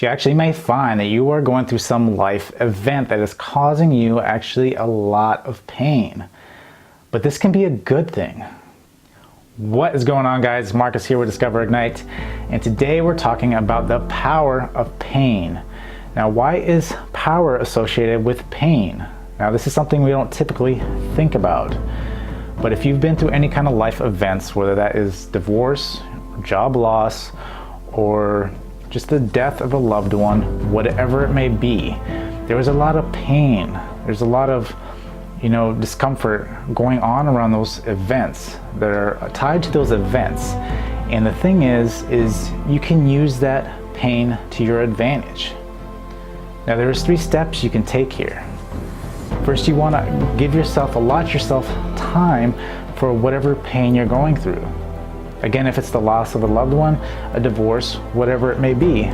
So you actually may find that you are going through some life event that is causing you actually a lot of pain. But this can be a good thing. What is going on, guys? Marcus here with Discover Ignite, and today we're talking about the power of pain. Now, why is power associated with pain? Now, this is something we don't typically think about, but if you've been through any kind of life events, whether that is divorce, job loss, or just the death of a loved one, whatever it may be, there was a lot of pain. There's a lot of discomfort going on around those events that are tied to those events. And the thing is you can use that pain to your advantage. Now, there's 3 steps you can take here. First, you want to allot yourself time for whatever pain you're going through. Again, if it's the loss of a loved one, a divorce, whatever it may be,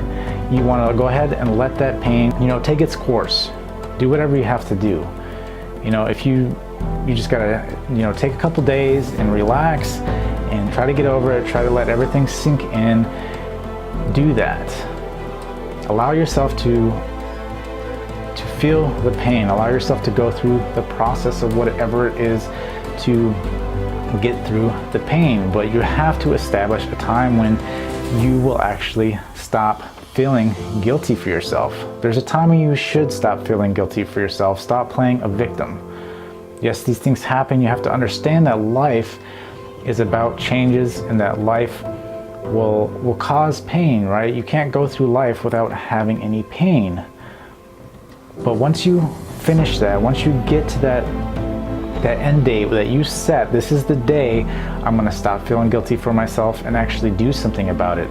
you want to go ahead and let that pain, take its course. Do whatever you have to do. If you just gotta, take a couple days and relax and try to get over it, try to let everything sink in. Do that. Allow yourself to feel the pain. Allow yourself to go through the process of whatever it is to get through the pain. But you have to establish a time when you will actually stop feeling guilty for yourself. There's a time when you should stop feeling guilty for yourself. Stop playing a victim. Yes, these things happen. You have to understand that life is about changes and that life will cause pain, right? You can't go through life without having any pain. But once you finish that, once you get to that end date that you set, this is the day I'm going to stop feeling guilty for myself and actually do something about it.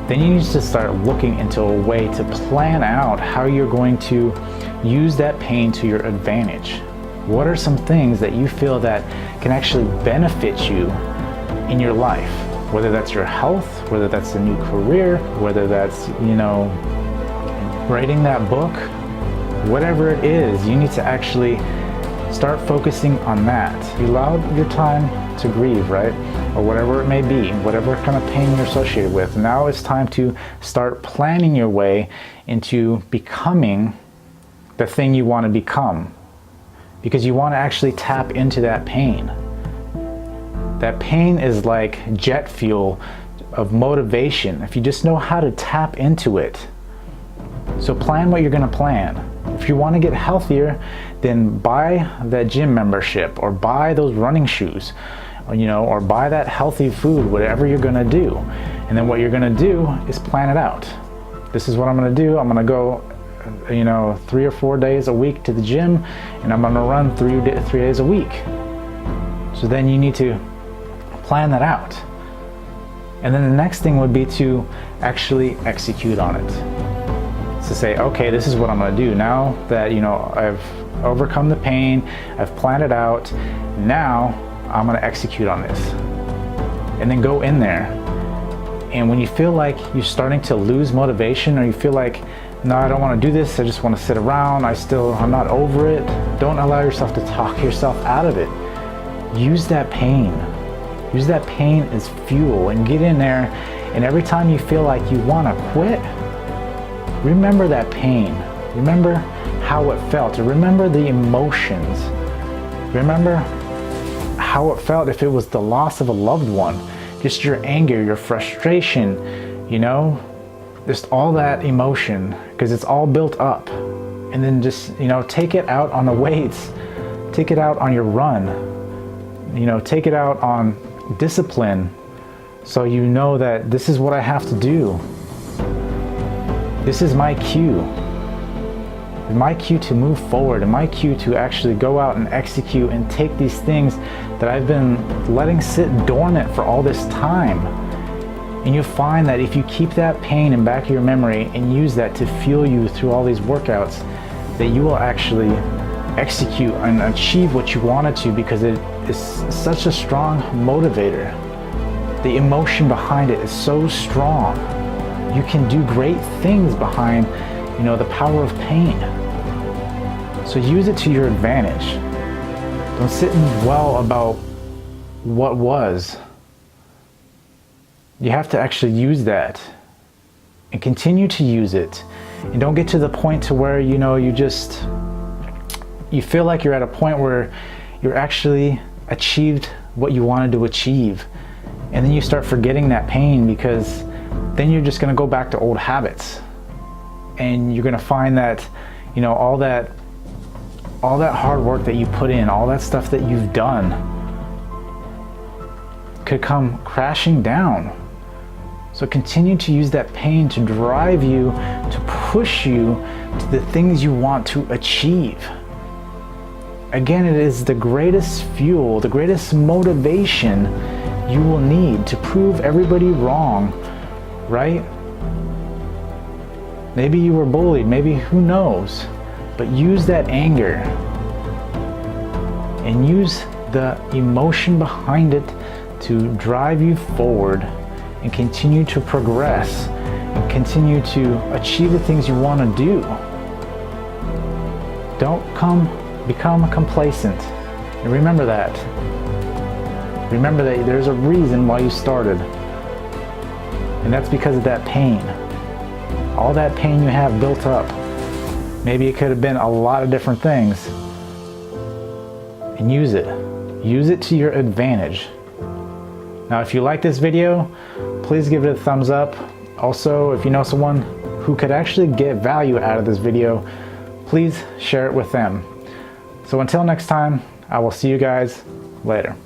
Then you need to start looking into a way to plan out how you're going to use that pain to your advantage. What are some things that you feel that can actually benefit you in your life? Whether that's your health, whether that's a new career, whether that's, writing that book, whatever it is, you need to actually start focusing on that. You allowed your time to grieve, right? Or whatever it may be, whatever kind of pain you're associated with. Now it's time to start planning your way into becoming the thing you want to become. Because you want to actually tap into that pain. That pain is like jet fuel of motivation if you just know how to tap into it. So plan what you're going to plan. If you want to get healthier, then buy that gym membership or buy those running shoes, or buy that healthy food, whatever you're going to do. And then what you're going to do is plan it out. This is what I'm going to do. I'm going to go 3 or 4 days a week to the gym, and I'm going to run 3 days a week. So then you need to plan that out. And then the next thing would be to actually execute on it. To say, okay, this is what I'm going to do now that I've overcome the pain, I've planned it out, now I'm going to execute on this. And then go in there, and when you feel like you're starting to lose motivation, or you feel like, no, I don't want to do this, I just want to sit around, I'm not over it, don't allow yourself to talk yourself out of it. Use that pain as fuel, and get in there, and every time you feel like you want to quit, remember that pain. Remember how it felt. Remember the emotions. Remember how it felt if it was the loss of a loved one. Just your anger, your frustration, just all that emotion, because it's all built up. And then just, take it out on the weights. Take it out on your run. Take it out on discipline. So you know that this is what I have to do. This is my cue to move forward, and my cue to actually go out and execute and take these things that I've been letting sit dormant for all this time. And you'll find that if you keep that pain in back of your memory and use that to fuel you through all these workouts, that you will actually execute and achieve what you wanted to, because it is such a strong motivator. The emotion behind it is so strong. You can do great things behind, the power of pain. So use it to your advantage. Don't sit and dwell about what was. You have to actually use that and continue to use it. And don't get to the point to where, you know, you feel like you're at a point where you're actually achieved what you wanted to achieve. And then you start forgetting that pain, because then you're just going to go back to old habits. And you're going to find that, you know, all that hard work that you put in, all that stuff that you've done could come crashing down. So continue to use that pain to drive you, to push you to the things you want to achieve. Again, it is the greatest fuel, the greatest motivation you will need to prove everybody wrong, right? Maybe you were bullied, maybe, who knows? But use that anger and use the emotion behind it to drive you forward and continue to progress and continue to achieve the things you want to do. Don't become complacent. And remember that. Remember that there's a reason why you started. And that's because of that pain. All that pain you have built up. Maybe it could have been a lot of different things. And use it. Use it to your advantage. Now, if you like this video, please give it a thumbs up. Also, if you know someone who could actually get value out of this video, please share it with them. So until next time, I will see you guys later.